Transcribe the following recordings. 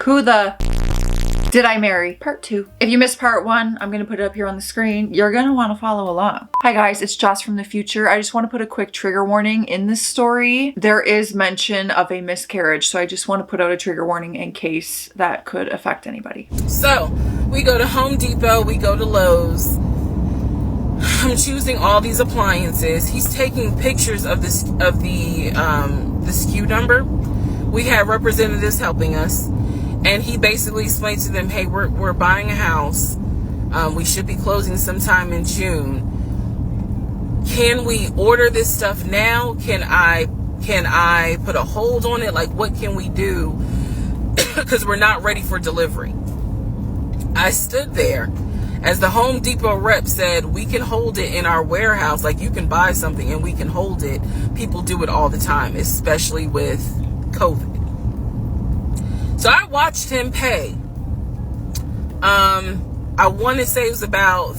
Who the did I marry? Part 2. If you missed part 1, I'm gonna put it up here on the screen. You're gonna wanna follow along. Hi guys, it's Joss from the future. I just wanna put a quick trigger warning in this story. There is mention of a miscarriage, so I just wanna put out a trigger warning in case that could affect anybody. So, we go to Home Depot, we go to Lowe's. I'm choosing all these appliances. He's taking pictures of the SKU number. We have representatives helping us. And he basically explained to them, hey, we're buying a house. We should be closing sometime in June. Can we order this stuff now? Can I put a hold on it? Like, what can we do? Because we're not ready for delivery. I stood there as the Home Depot rep said, we can hold it in our warehouse. Like, you can buy something and we can hold it. People do it all the time, especially with COVID. So I watched him pay. I want to say it was about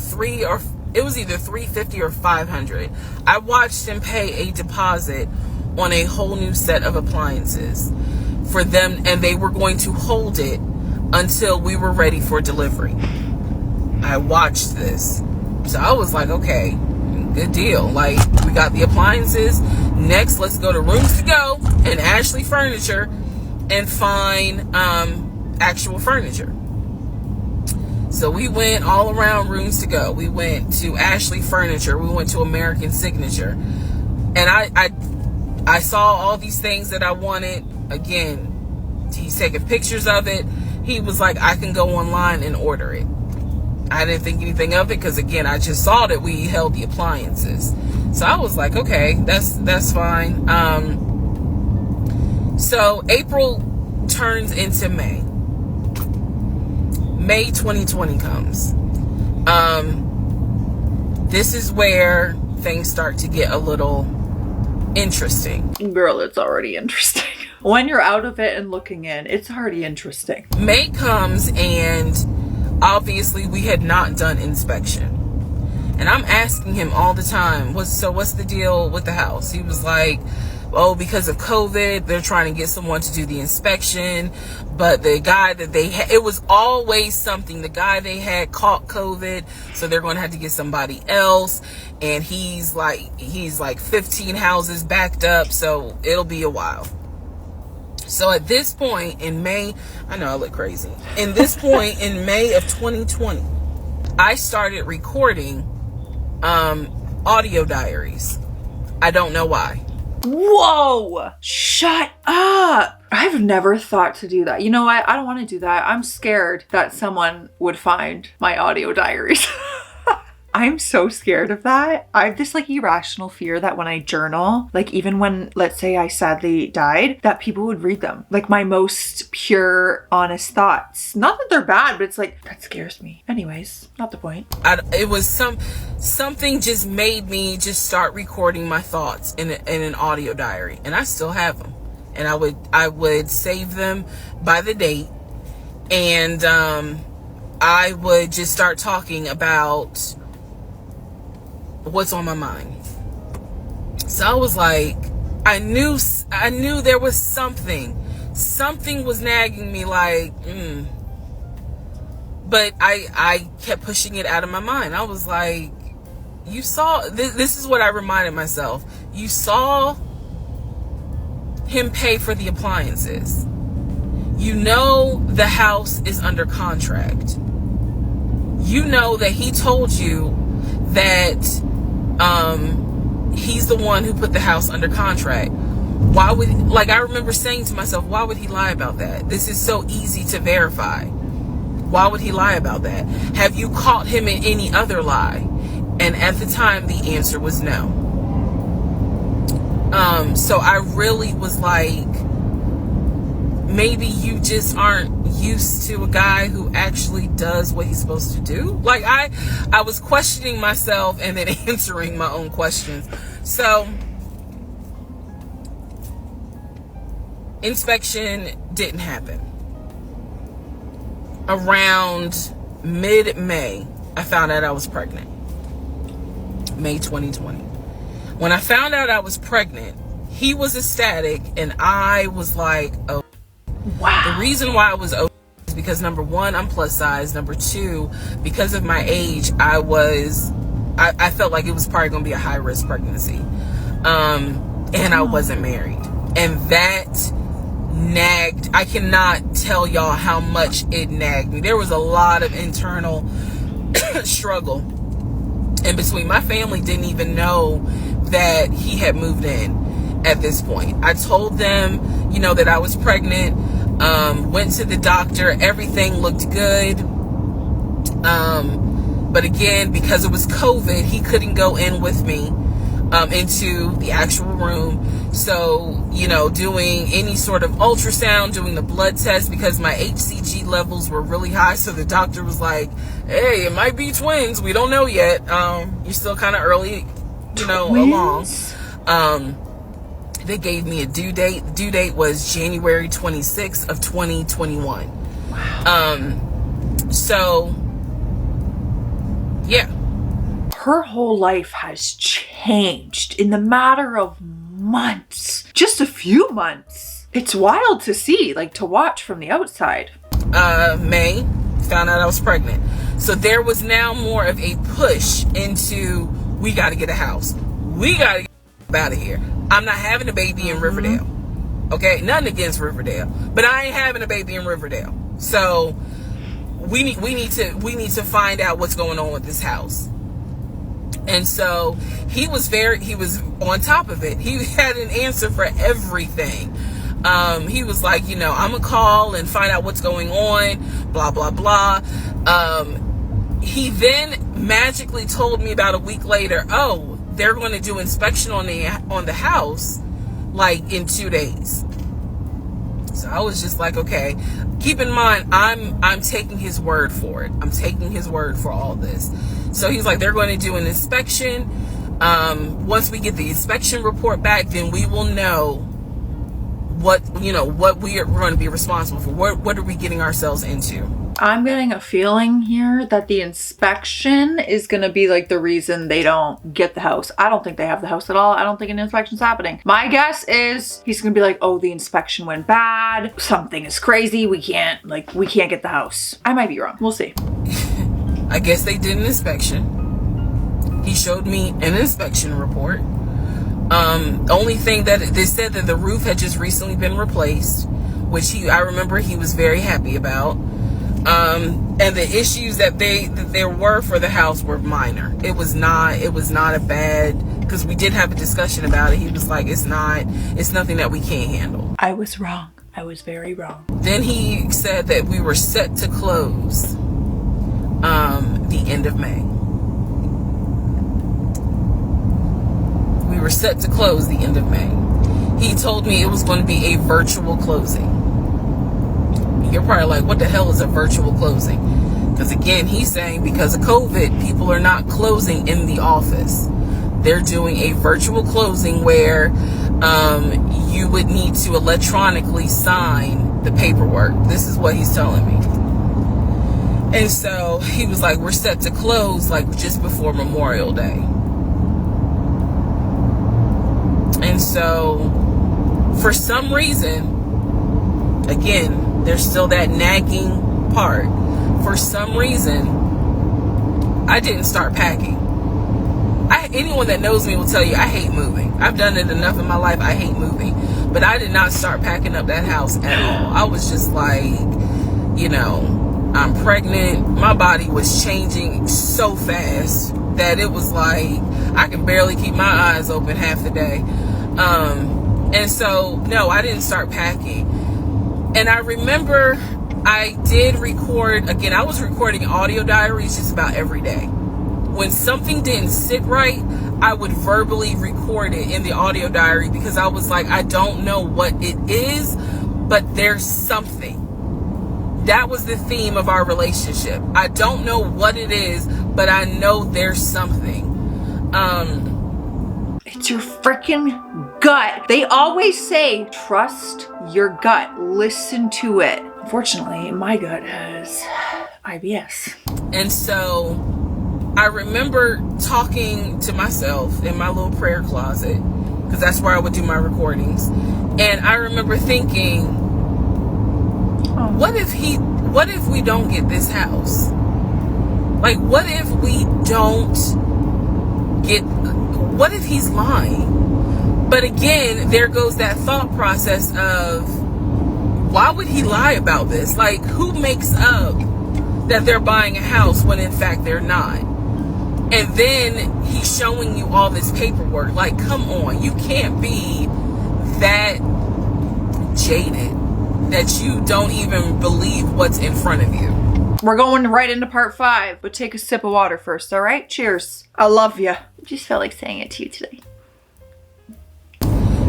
it was either $350 or $500. I watched him pay a deposit on a whole new set of appliances for them, and they were going to hold it until we were ready for delivery. I watched this. So I was like, okay, good deal. Like, we got the appliances. Next, let's go to Rooms to Go and Ashley Furniture and find actual furniture. So we went all around Rooms to Go. We went to Ashley Furniture. We went to American Signature. And I saw all these things that I wanted. Again, he's taking pictures of it. He was like, I can go online and order it. I didn't think anything of it because, again, I just saw that we held the appliances. So I was like, okay, that's fine. So April turns into May. May 2020 comes. This is where things start to get a little interesting. Girl, it's already interesting. When you're out of it and looking in, it's already interesting. May comes and obviously we had not done inspection. And I'm asking him all the time, what's the deal with the house? He was like, oh, because of COVID, they're trying to get someone to do the inspection. But the guy that they had, it was always something. The guy they had caught COVID, so they're going to have to get somebody else. And he's like 15 houses backed up, so it'll be a while. So at this point in May, I know I look crazy. In this point in May of 2020, I started recording audio diaries. I don't know why. Whoa! Shut up! I've never thought to do that. You know what? I don't want to do that. I'm scared that someone would find my audio diaries. I'm so scared of that. I have this like irrational fear that when I journal, like even when, let's say I sadly died, that people would read them. Like my most pure, honest thoughts. Not that they're bad, but it's like, that scares me. Anyways, not the point. It was something just made me just start recording my thoughts in an audio diary. And I still have them. And I would save them by the date. And I would just start talking about what's on my mind. So I was like, I knew there was something was nagging me, like, but I kept pushing it out of my mind. I was like, you saw this is what I reminded myself. You saw him pay for the appliances. You know the house is under contract. You know that he told you that he's the one who put the house under contract. Why would, like, I remember saying to myself, why would he lie about that? This is so easy to verify. Why would he lie about that? Have you caught him in any other lie? And at the time, the answer was no. So I really was like, maybe you just aren't used to a guy who actually does what he's supposed to do. Like I was questioning myself and then answering my own questions. So inspection didn't happen. Around mid-May, I found out I was pregnant. May 2020. When I found out I was pregnant, he was ecstatic and I was like, oh. Wow. The reason why I was obese is because, number one, I'm plus size. Number two, because of my age, I felt like it was probably going to be a high risk pregnancy. And I wasn't married. And that nagged. I cannot tell y'all how much it nagged me. There was a lot of internal struggle in between. My family didn't even know that he had moved in at this point. I told them, that I was pregnant, went to the doctor, everything looked good. But again, because it was COVID, he couldn't go in with me into the actual room. So, doing any sort of ultrasound, doing the blood test, because my HCG levels were really high. So the doctor was like, hey, it might be twins. We don't know yet. You're still kind of early, along. They gave me a due date. The due date was January 26th of 2021. Wow. So, yeah. Her whole life has changed in the matter of months. Just a few months. It's wild to see, to watch from the outside. May, found out I was pregnant. So there was now more of a push into, we got to get a house. We got to get out of here. I'm not having a baby in Riverdale. Okay? Nothing against Riverdale. But I ain't having a baby in Riverdale. So we need to find out what's going on with this house. And so he was on top of it. He had an answer for everything. He was like, I'm gonna call and find out what's going on, blah, blah, blah. He then magically told me about a week later, oh, they're going to do inspection on the house, in 2 days. So I was just like, okay, keep in mind, I'm taking his word for it. I'm taking his word for all this. So he's like, they're going to do an inspection. Once we get the inspection report back, then we will know what we are going to be responsible for. What are we getting ourselves into? I'm getting a feeling here that the inspection is going to be the reason they don't get the house. I don't think they have the house at all. I don't think an inspection's happening. My guess is he's going to be like, oh, the inspection went bad. Something is crazy. We can't get the house. I might be wrong. We'll see. I guess they did an inspection. He showed me an inspection report. Only thing that they said that the roof had just recently been replaced, which I remember he was very happy about. And the issues that there were for the house were minor. It was not a bad, because we did have a discussion about it. He was like, it's nothing that we can't handle. I was wrong. I was very wrong. Then he said that we were set to close the end of May. We were set to close the end of May. He told me it was going to be a virtual closing. You're probably like, what the hell is a virtual closing? Because again, he's saying because of COVID, people are not closing in the office. They're doing a virtual closing where you would need to electronically sign the paperwork. This is what he's telling me. And so he was like, we're set to close just before Memorial Day. And so for some reason, again, there's still that nagging part. For some reason, I didn't start packing. Anyone that knows me will tell you I hate moving. I've done it enough in my life. I hate moving. But I did not start packing up that house at all. I was just like, I'm pregnant. My body was changing so fast that it was like I can barely keep my eyes open half the day. And so, no, I didn't start packing. And I remember I did record, again, I was recording audio diaries just about every day. When something didn't sit right, I would verbally record it in the audio diary because I was like, I don't know what it is, but there's something. That was the theme of our relationship. I don't know what it is, but I know there's something. It's your freaking gut. They always say, trust your gut. Listen to it. Unfortunately, my gut has IBS. And so I remember talking to myself in my little prayer closet, because that's where I would do my recordings. And I remember thinking, what if we don't get this house? Like, what if he's lying? But again, there goes that thought process of, why would he lie about this? Like, who makes up that they're buying a house when in fact they're not? And then he's showing you all this paperwork. Like, come on, you can't be that jaded that you don't even believe what's in front of you. We're going right into part 5, but take a sip of water first, all right? Cheers. I love you. Just felt like saying it to you today.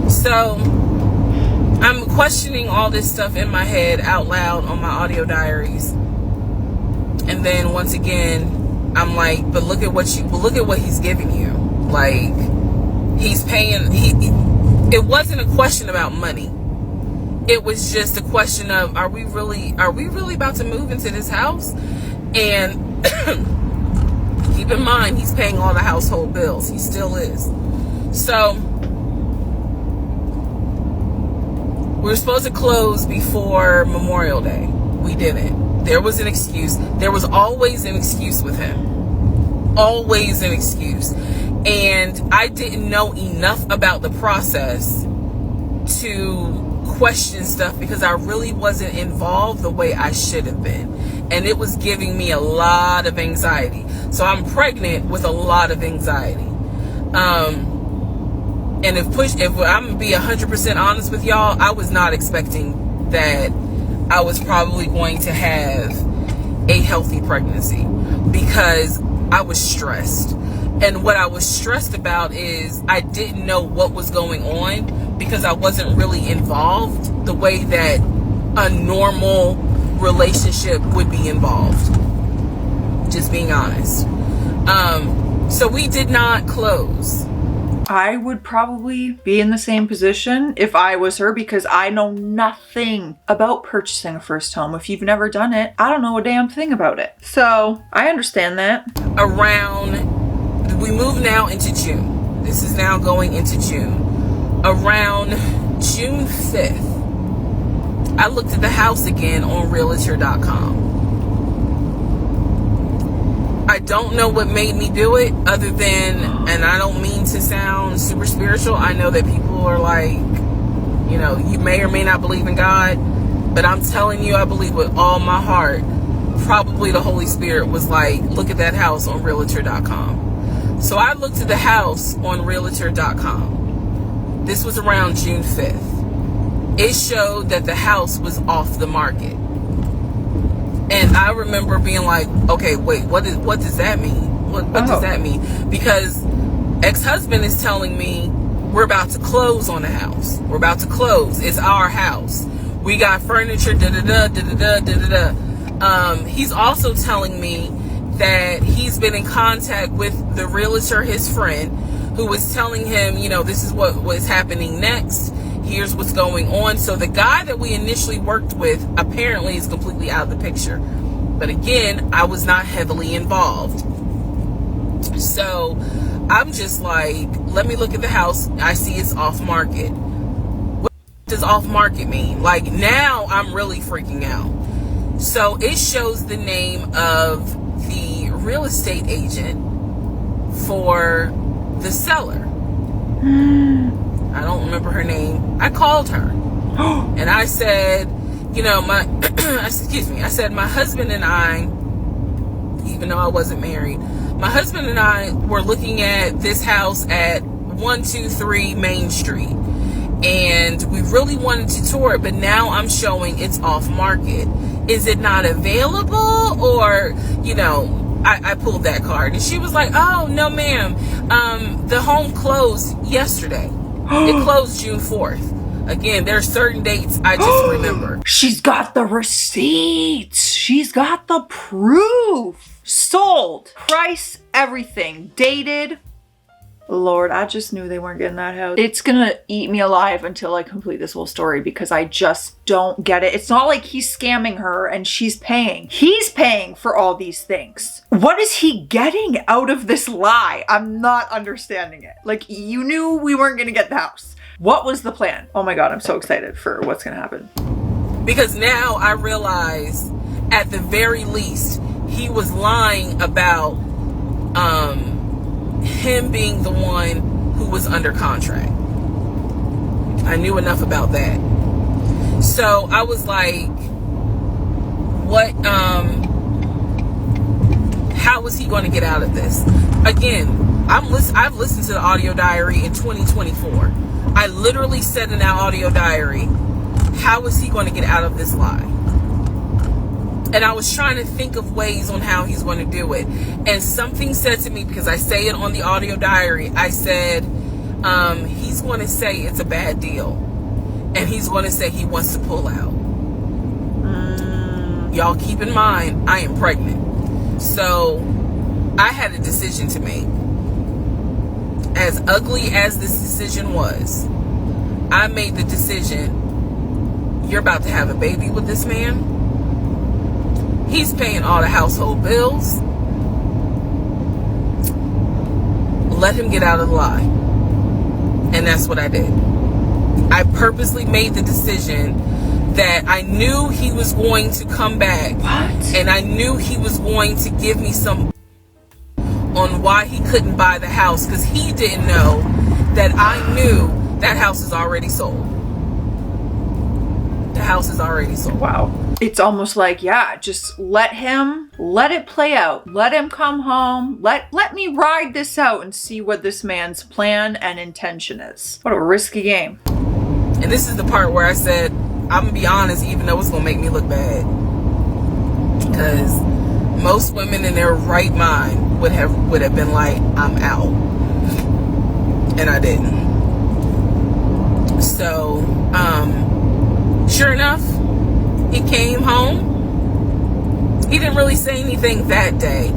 So I'm questioning all this stuff in my head out loud on my audio diaries. And then once again, I'm like, but look at what he's giving you. Like, he's paying, it wasn't a question about money. It was just a question of, are we really about to move into this house? And keep in mind, he's paying all the household bills. He still is. So we were supposed to close before Memorial Day. We didn't. There was an excuse. There was always an excuse with him. Always an excuse. And I didn't know enough about the process to question stuff because I really wasn't involved the way I should have been. And it was giving me a lot of anxiety. So I'm pregnant with a lot of anxiety. And if I'm gonna be 100% honest with y'all, I was not expecting that I was probably going to have a healthy pregnancy because I was stressed. And what I was stressed about is I didn't know what was going on because I wasn't really involved the way that a normal relationship would be involved. Just being honest. So we did not close. I would probably be in the same position if I was her because I know nothing about purchasing a first home. If you've never done it, I don't know a damn thing about it. So I understand that. We move now into June. This is now going into June. Around June 5th, I looked at the house again on realtor.com. I don't know what made me do it other than, and I don't mean to sound super spiritual. I know that people are like, you know, you may or may not believe in God, but I'm telling you, I believe with all my heart, probably the Holy Spirit was like, look at that house on realtor.com. So I looked at the house on realtor.com. This was around June 5th. It showed that the house was off the market. And I remember being like, okay, wait, what does that mean? What does that mean? Because ex-husband is telling me we're about to close on the house. We're about to close. It's our house. We got furniture, he's also telling me that he's been in contact with the realtor, his friend, who was telling him, you know, this is what was happening next. Here's what's going on. So the guy that we initially worked with apparently is completely out of the picture. But again, I was not heavily involved. So I'm just like, let me look at the house. I see it's off market. What does off market mean? Like, now I'm really freaking out. So it shows the name of the real estate agent for the seller. I don't remember her name. I called her and I said, you know, I said, my husband and I, even though I wasn't married, my husband and I were looking at this house at 123 Main Street, and we really wanted to tour it, but now I'm showing it's off market. Is it not available? Or, you know, I pulled that card and she was like, oh, no, ma'am. The home closed yesterday. It closed June 4th. Again, there are certain dates I just remember. She's got the receipts. She's got the proof. Sold. Price, everything. Dated. Lord, I just knew they weren't getting that house. It's gonna eat me alive until I complete this whole story because I just don't get it. It's not like he's scamming her and she's paying. He's paying for all these things. What is he getting out of this lie? I'm not understanding it. Like, you knew we weren't gonna get the house. What was the plan? Oh my God, I'm so excited for what's gonna happen. Because now I realize, at the very least, he was lying about him being the one who was under contract. I knew enough about that. So I was like, what, how is he going to get out of this? Again, I've listened to the audio diary in 2024. I literally said in that audio diary, how is he going to get out of this lie? And I was trying to think of ways on how he's going to do it. And something said to me, because I say it on the audio diary, I said, he's going to say it's a bad deal. And he's going to say he wants to pull out. Y'all keep in mind, I am pregnant. So I had a decision to make. As ugly as this decision was, I made the decision, you're about to have a baby with this man. He's paying all the household bills. Let him get out of the lie. And that's what I did. I purposely made the decision that I knew he was going to come back. What? And I knew he was going to give me some on why he couldn't buy the house, because he didn't know that I knew that house is already sold. The house is already sold. Wow. It's almost like, yeah, just let it play out. Let him come home. Let me ride this out and see what this man's plan and intention is. What a risky game. And this is the part where I said, I'm gonna be honest, even though it's gonna make me look bad. Because most women in their right mind would have been like, I'm out. And I didn't. So, sure enough, he came home. He didn't really say anything that day.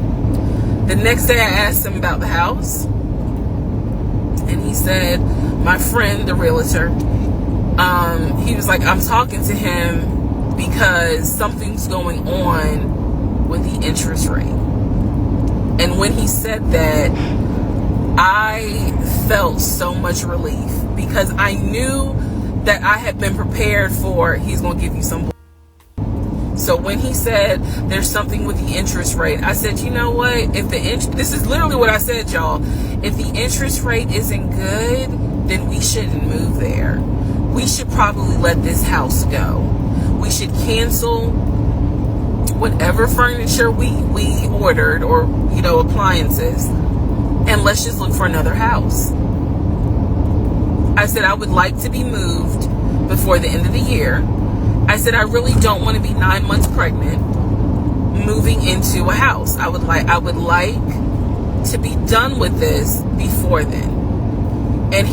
The next day I asked him about the house. And he said, my friend, the realtor, he was like, I'm talking to him because something's going on with the interest rate. And when he said that, I felt so much relief, because I knew that I had been prepared for, he's going to give you some. So when he said there's something with the interest rate, I said, you know what? If this is literally what I said, y'all. If the interest rate isn't good, then we shouldn't move there. We should probably let this house go. We should cancel whatever furniture we ordered, or, you know, appliances, and let's just look for another house. I said, I would like to be moved before the end of the year. I said, I really don't want to be 9 months pregnant moving into a house. I would like to be done with this before then. And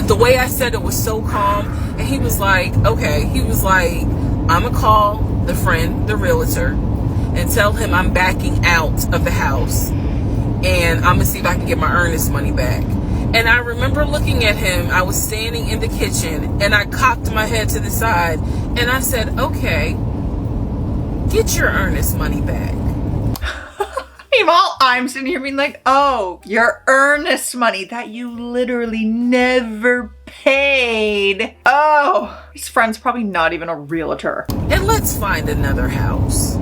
the way I said it was so calm. And he was like, okay. He was like, I'm going to call the friend, the realtor, and tell him I'm backing out of the house. And I'm going to see if I can get my earnest money back. And I remember looking at him. I was standing in the kitchen, and I cocked my head to the side, and I said, okay, get your earnest money back. Meanwhile, I'm sitting here being like, oh, your earnest money that you literally never paid. Oh, his friend's probably not even a realtor. And let's find another house.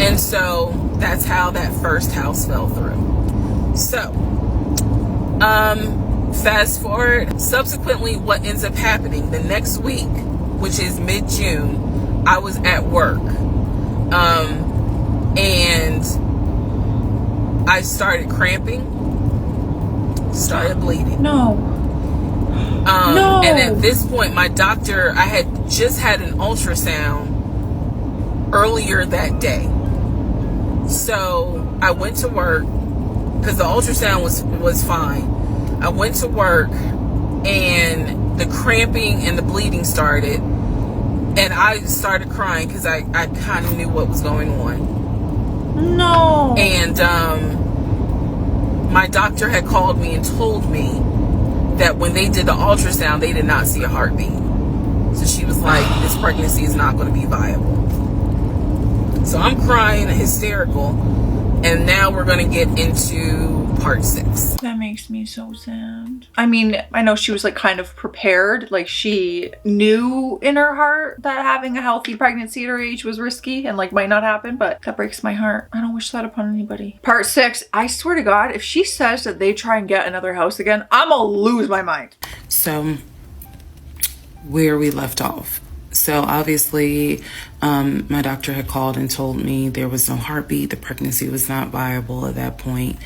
And so that's how that first house fell through. So, fast forward, subsequently what ends up happening the next week, which is mid-June, I was at work. And I started cramping, started bleeding. No. No. And at this point, my doctor, I had just had an ultrasound earlier that day. So I went to work, because the ultrasound was fine. I went to work, and the cramping and the bleeding started, and I started crying because I kind of knew what was going on. No. And my doctor had called me and told me that when they did the ultrasound, they did not see a heartbeat. So she was like, this pregnancy is not going to be viable. So I'm crying, hysterical. And now we're going to get into part 6. That makes me so sad. I mean, I know she was like kind of prepared. Like she knew in her heart that having a healthy pregnancy at her age was risky and like might not happen, but that breaks my heart. I don't wish that upon anybody. Part 6, I swear to God, if she says that they try and get another house again, I'm gonna lose my mind. So where we left off. So obviously, my doctor had called and told me there was no heartbeat. The pregnancy was not viable at that point,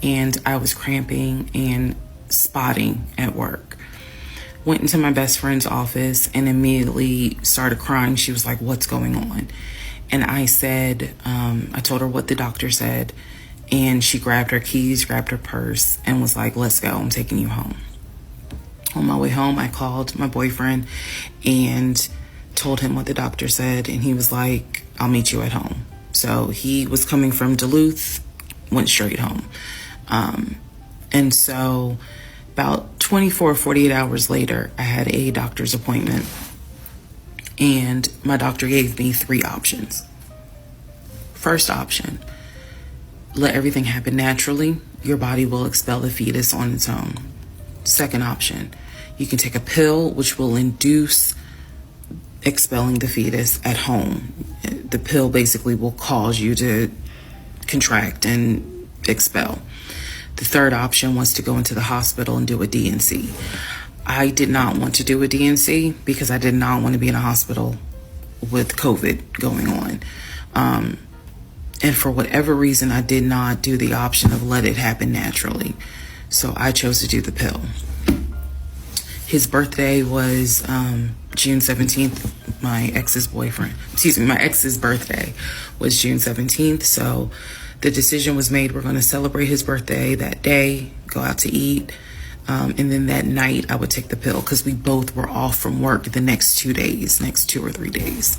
and I was cramping and spotting at work. Went into my best friend's office and immediately started crying. She was like, "What's going on?" And I said, I told her what the doctor said, and she grabbed her keys, grabbed her purse, and was like, "Let's go, I'm taking you home." On my way home, I called my boyfriend and told him what the doctor said, and he was like, "I'll meet you at home." So he was coming from Duluth, went straight home. And so about 24, 48 hours later, I had a doctor's appointment, and my doctor gave me 3 options. First option, let everything happen naturally. Your body will expel the fetus on its own. Second option, you can take a pill which will induce expelling the fetus at home. The pill basically will cause you to contract and expel. The third option was to go into the hospital and do a D&C. I did not want to do a D&C because I did not want to be in a hospital with COVID going on. And for whatever reason, I did not do the option of let it happen naturally. So I chose to do the pill. His birthday was June 17th. My ex's birthday was June 17th. So the decision was made, we're going to celebrate his birthday that day, go out to eat. And then that night I would take the pill because we both were off from work the next 2 or 3 days.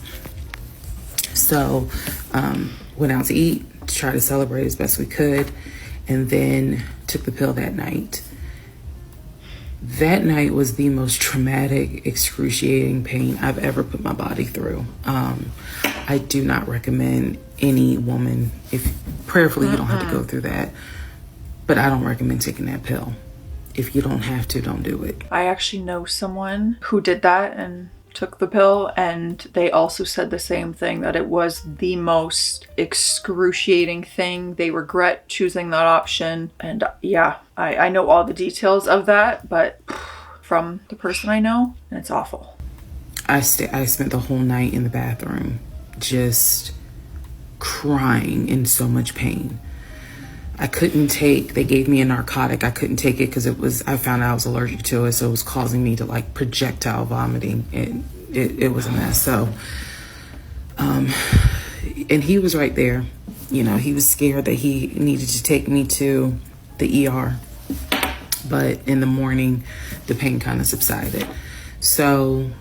So went out to eat, to try to celebrate as best we could, and then took the pill that night. That night was the most traumatic, excruciating pain I've ever put my body through. I do not recommend any woman, if prayerfully you don't have to go through that, but I don't recommend taking that pill. If you don't have to, don't do it. I actually know someone who did that and took the pill, and they also said the same thing, that it was the most excruciating thing. They regret choosing that option. And yeah, I know all the details of that, but from the person I know, and it's awful. I spent the whole night in the bathroom just crying in so much pain. They gave me a narcotic. I couldn't take it because I found out I was allergic to it. So it was causing me to like projectile vomiting. It was a mess. So, and he was right there. You know, he was scared that he needed to take me to the ER. But in the morning, the pain kind of subsided. So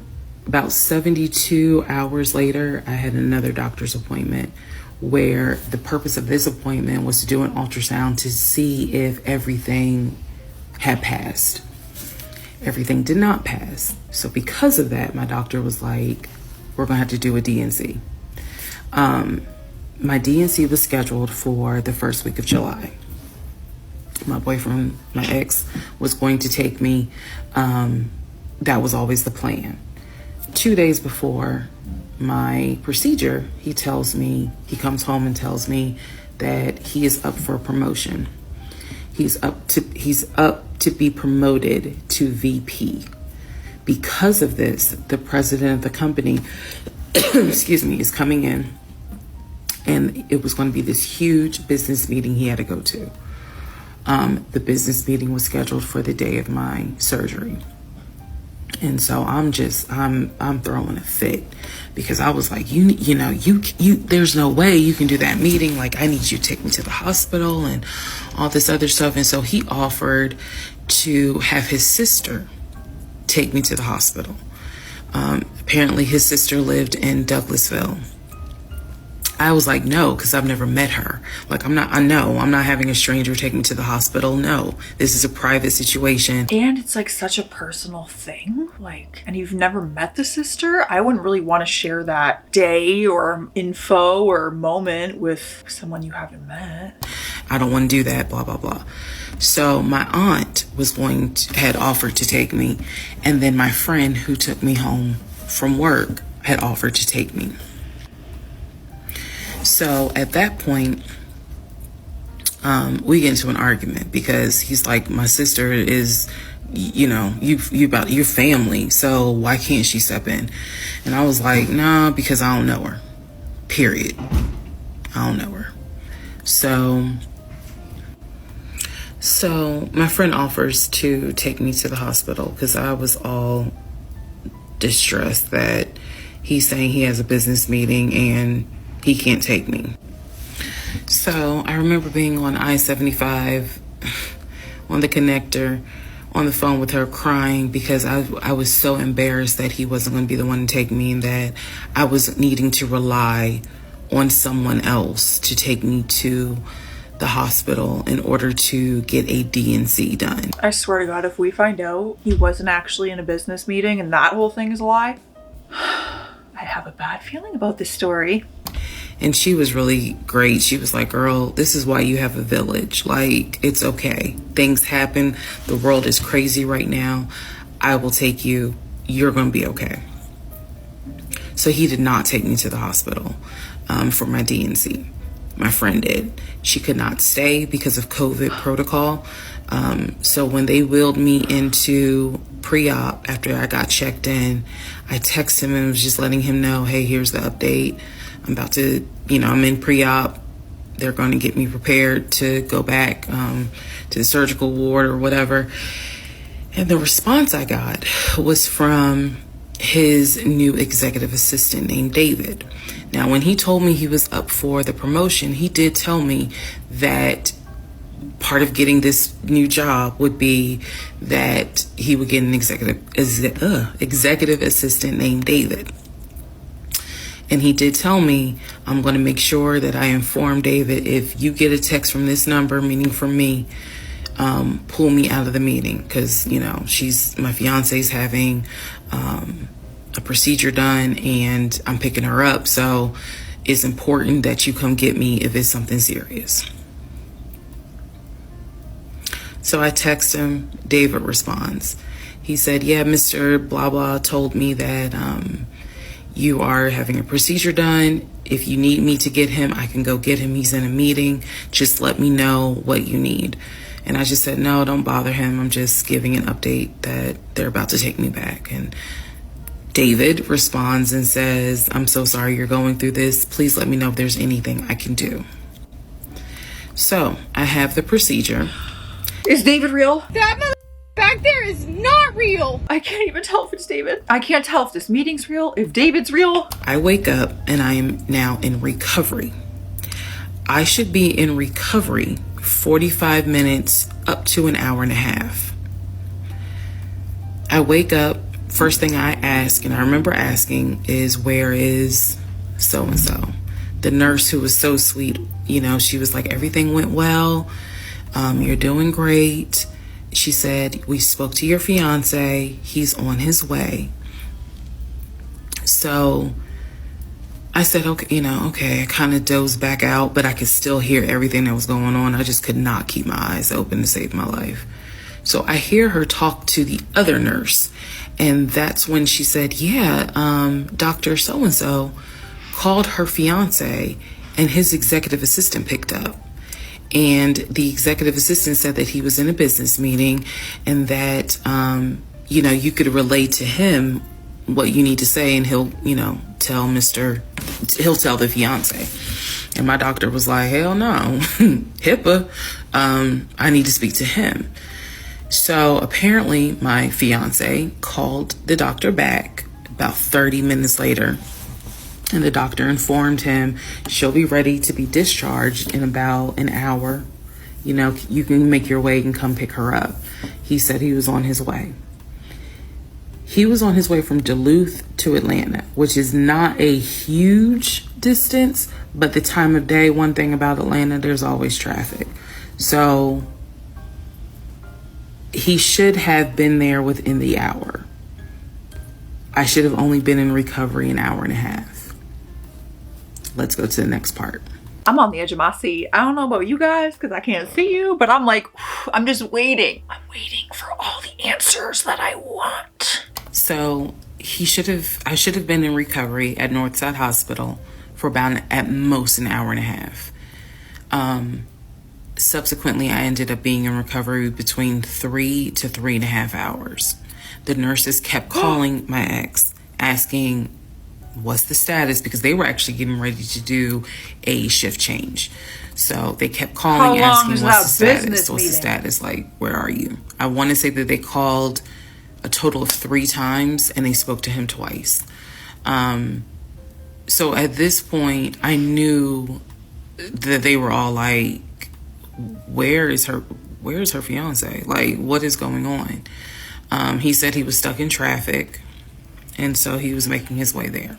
about 72 hours later, I had another doctor's appointment, where the purpose of this appointment was to do an ultrasound to see if everything had passed. Everything did not pass. So because of that, my doctor was like, we're going to have to do a D&C. My D&C was scheduled for the first week of July. My boyfriend, my ex, was going to take me. That was always the plan. 2 days before my procedure, he comes home and tells me that he is up for a promotion. He's up to be promoted to VP. Because of this, the president of the company, is coming in, and it was going to be this huge business meeting he had to go to. The business meeting was scheduled for the day of my surgery. And so I'm throwing a fit because I was like, you there's no way you can do that meeting. Like, I need you to take me to the hospital and all this other stuff. And so he offered to have his sister take me to the hospital. Apparently his sister lived in Douglasville. I was like, no, because I've never met her. Like, I'm not having a stranger take me to the hospital. No, this is a private situation. And it's like such a personal thing. Like, and you've never met the sister. I wouldn't really want to share that day or info or moment with someone you haven't met. I don't want to do that, blah, blah, blah. So my aunt had offered to take me. And then my friend who took me home from work had offered to take me. So at that point, we get into an argument because he's like, my sister is, you about your family, so why can't she step in? And I was like, nah, because I don't know her. Period. I don't know her. So my friend offers to take me to the hospital because I was all distressed that he's saying he has a business meeting and he can't take me. So I remember being on I-75 on the connector on the phone with her crying because I was so embarrassed that he wasn't going to be the one to take me and that I was needing to rely on someone else to take me to the hospital in order to get a D&C done. I swear to God, if we find out he wasn't actually in a business meeting and that whole thing is a lie, I have a bad feeling about this story. And she was really great. She was like, girl, this is why you have a village. Like, it's okay. Things happen. The world is crazy right now. I will take you. You're going to be okay. So he did not take me to the hospital for my D&C. My friend did. She could not stay because of COVID protocol. So when they wheeled me into pre-op after I got checked in, I texted him and was just letting him know, hey, here's the update. I'm about to, I'm in pre-op. They're going to get me prepared to go back to the surgical ward or whatever. And the response I got was from his new executive assistant named David. Now, when he told me he was up for the promotion, he did tell me that part of getting this new job would be that he would get an executive assistant named David. And he did tell me, I'm going to make sure that I inform David, if you get a text from this number, meaning from me, pull me out of the meeting. Because, my fiance's having a procedure done and I'm picking her up. So it's important that you come get me if it's something serious. So I text him. David responds. He said, yeah, Mr. Blah Blah told me that you are having a procedure done. If you need me to get him, I can go get him. He's in a meeting. Just let me know what you need. And I just said, no, don't bother him. I'm just giving an update that they're about to take me back. And David responds and says, I'm so sorry you're going through this. Please let me know if there's anything I can do. So I have the procedure. Is David real? That back there is not real. I can't even tell if it's David. I can't tell if this meeting's real, if David's real. I wake up and I am now in recovery. I should be in recovery 45 minutes up to an hour and a half. I wake up, first thing I ask, and I remember asking, is where is so-and-so? The nurse who was so sweet, she was like, everything went well. You're doing great. She said, we spoke to your fiance. He's on his way. So I said, okay. I kind of dozed back out, but I could still hear everything that was going on. I just could not keep my eyes open to save my life. So I hear her talk to the other nurse. And that's when she said, Dr. So-and-so called her fiance and his executive assistant picked up. And the executive assistant said that he was in a business meeting and that, you could relate to him what you need to say and he'll tell the fiance. And my doctor was like, hell no, HIPAA, I need to speak to him. So apparently my fiance called the doctor back about 30 minutes later. And the doctor informed him she'll be ready to be discharged in about an hour. You can make your way and come pick her up. He said he was on his way. He was on his way from Duluth to Atlanta, which is not a huge distance, but the time of day, one thing about Atlanta, there's always traffic. So he should have been there within the hour. I should have only been in recovery an hour and a half. Let's go to the next part. I'm on the edge of my seat. I don't know about you guys because I can't see you, but I'm like, I'm just waiting. I'm waiting for all the answers that I want. So I should have been in recovery at Northside Hospital for about at most an hour and a half. Subsequently, I ended up being in recovery between 3 to 3.5 hours. The nurses kept calling my ex, asking what's the status, because they were actually getting ready to do a shift change. So they kept calling, asking what's the status? What's the status? Like, where are you? I want to say that they called a total of 3 times and they spoke to him twice. So at this point, I knew that they were all like, where is her fiance? Like, what is going on? He said he was stuck in traffic, and so he was making his way there.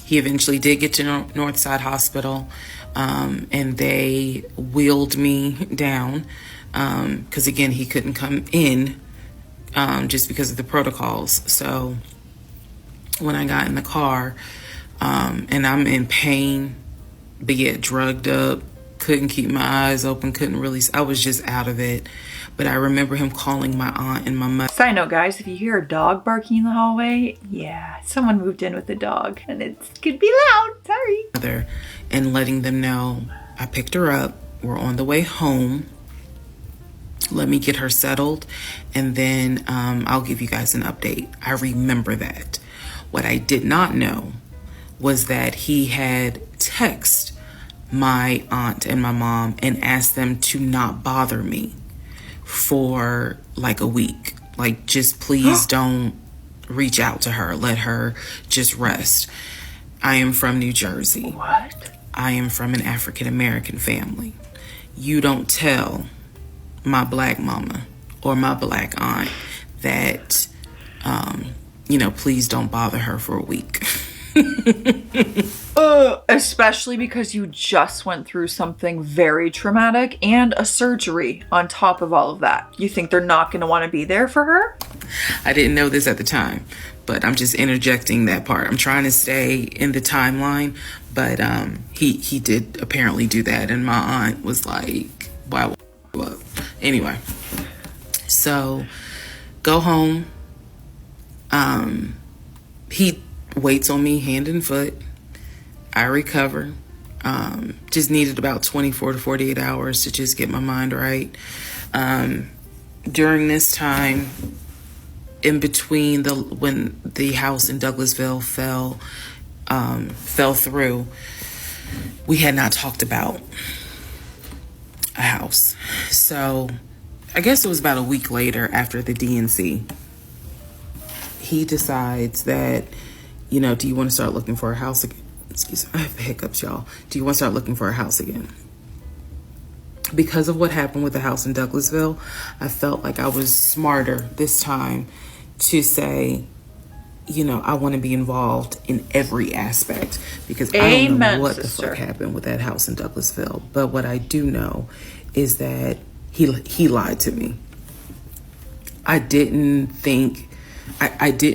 He eventually did get to Northside Hospital, and they wheeled me down, because again, he couldn't come in, just because of the protocols. So when I got in the car, and I'm in pain, but yet drugged up, couldn't keep my eyes open, I was just out of it. But I remember him calling my aunt and my mother. Side note, guys, if you hear a dog barking in the hallway, yeah, someone moved in with the dog and it could be loud, sorry. And letting them know I picked her up, we're on the way home, let me get her settled, and then I'll give you guys an update. I remember that. What I did not know was that he had texted my aunt and my mom and asked them to not bother me for like a week. Like, just please don't reach out to her. Let her just rest. I am from New Jersey. What? I am from an African American family. You don't tell my black mama or my black aunt that, please don't bother her for a week. Especially because you just went through something very traumatic and a surgery on top of all of that. You think they're not going to want to be there for her? I didn't know this at the time, but I'm just interjecting that part. I'm trying to stay in the timeline, but he did apparently do that, and my aunt was like, wow. Anyway, so go home. He waits on me hand and foot. I recover. Just needed about 24 to 48 hours to just get my mind right. During this time, in between when the house in Douglasville fell through, we had not talked about a house. So I guess it was about a week later, after the DNC, he decides that, do you want to start looking for a house again? Excuse me, I have the hiccups, y'all. Do you want to start looking for a house again? Because of what happened with the house in Douglasville, I felt like I was smarter this time to say, I want to be involved in every aspect, because I don't know what the fuck happened with that house in Douglasville. But what I do know is that he lied to me. I didn't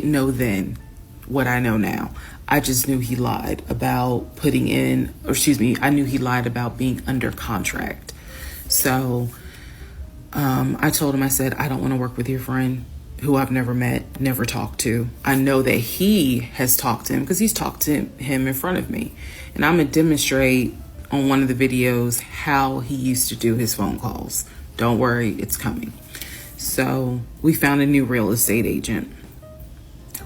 know then what I know now. I just knew he lied about I knew he lied about being under contract. So I told him, I said, I don't want to work with your friend who I've never met, never talked to. I know that he has talked to him because he's talked to him in front of me. And I'm going to demonstrate on one of the videos how he used to do his phone calls. Don't worry, it's coming. So we found a new real estate agent.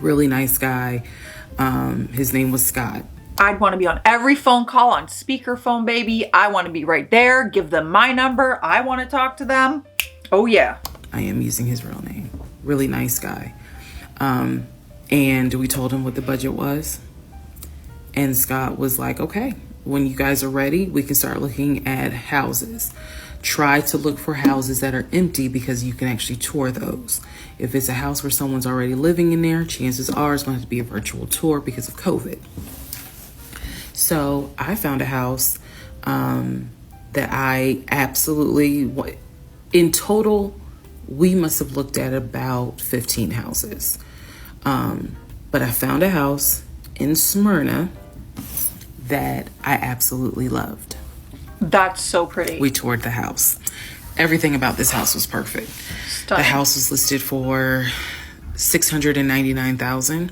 Really nice guy. His name was Scott. I'd want to be on every phone call on speakerphone, baby. I want to be right there. Give them my number. I want to talk to them. Oh, yeah. I am using his real name. Really nice guy. And we told him what the budget was. And Scott was like, okay, when you guys are ready, we can start looking at houses. Try to look for houses that are empty because you can actually tour those. If it's a house where someone's already living in there, chances are it's going to have to be a virtual tour because of COVID. So I found a house that I absolutely, in total, we must have looked at about 15 houses. But I found a house in Smyrna that I absolutely loved. That's so pretty. We toured the house. Everything about this house was perfect. Stunning. The house was listed for $699,000.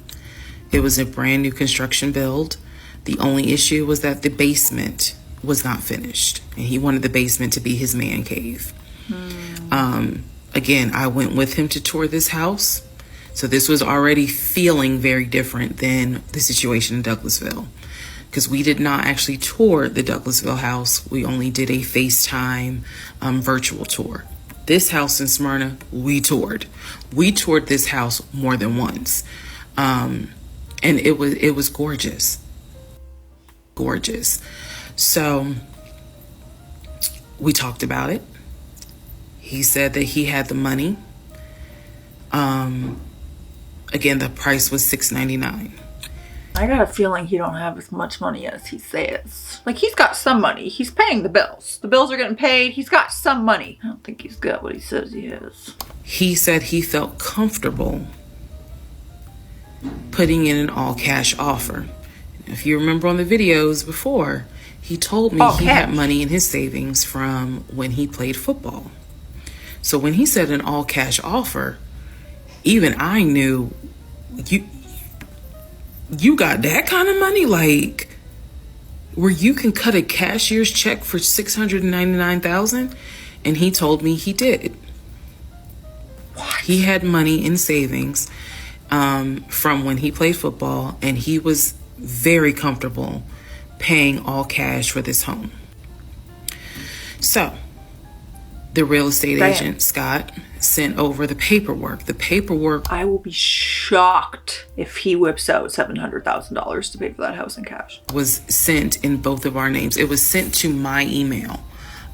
It was a brand new construction build. The only issue was that the basement was not finished, and he wanted the basement to be his man cave. Again, I went with him to tour this house, so this was already feeling very different than the situation in Douglasville, because we did not actually tour the Douglasville house. We only did a FaceTime virtual tour. This house in Smyrna, we toured. We toured this house more than once, and it was gorgeous. Gorgeous. So we talked about it. He said that he had the money. Again, the price was $699. I got a feeling he don't have as much money as he says. Like, he's got some money. He's paying the bills. The bills are getting paid. He's got some money. I don't think he's got what he says he has. He said he felt comfortable putting in an all-cash offer. If you remember on the videos before, he told me he had money in his savings from when he played football. So when he said an all-cash offer, even I knew, you got that kind of money? Like, where you can cut a cashier's check for $699,000? And he told me he did. What? He had money in savings from when he played football, and he was very comfortable paying all cash for this home. So the real estate agent, Scott, sent over the paperwork. I will be shocked if he whips out $700,000 to pay for that house in cash. Was sent in both of our names. It was sent to my email.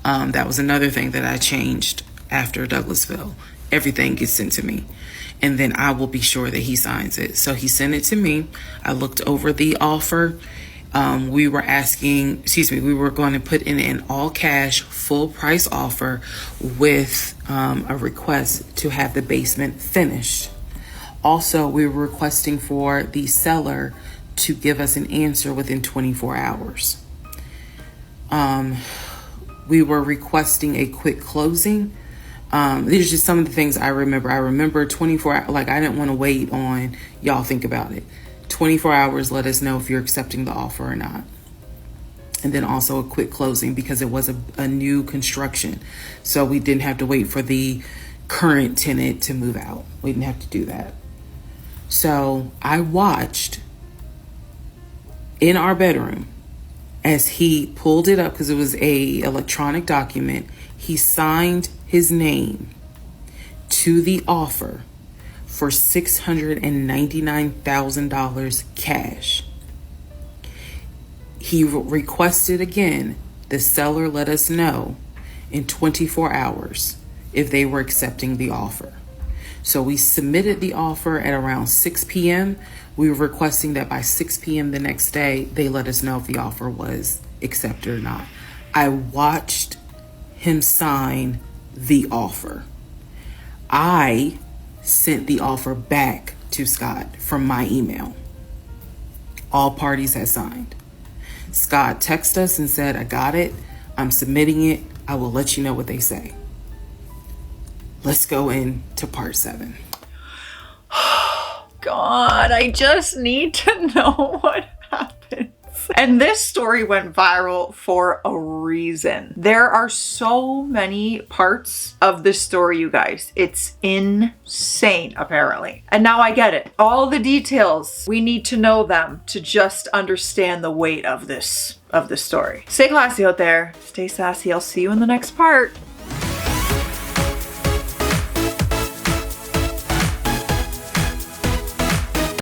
That was another thing that I changed after Douglasville. Everything gets sent to me, and then I will be sure that he signs it. So he sent it to me. I looked over the offer. We were going to put in an all cash full price offer with a request to have the basement finished. Also, we were requesting for the seller to give us an answer within 24 hours. We were requesting a quick closing. These are just some of the things I remember. I remember 24 hours, like I didn't want to wait on, y'all think about it. 24 hours, let us know if you're accepting the offer or not. And then also a quick closing because it was a new construction. So we didn't have to wait for the current tenant to move out. We didn't have to do that. So I watched in our bedroom as he pulled it up, because it was a electronic document. He signed his name to the offer for $699,000 cash. He requested again, the seller let us know in 24 hours if they were accepting the offer. So we submitted the offer at around 6 p.m. We were requesting that by 6 p.m. the next day, they let us know if the offer was accepted or not. I watched him sign the offer. I sent the offer back to Scott from my email. All parties had signed. Scott texted us and said, I got it. I'm submitting it. I will let you know what they say. Let's go into part 7. God, I just need to know what happened. And this story went viral for a reason. There are so many parts of this story, you guys. It's insane, apparently. And now I get it. All the details, we need to know them to just understand the weight of this story. Stay classy out there. Stay sassy. I'll see you in the next part.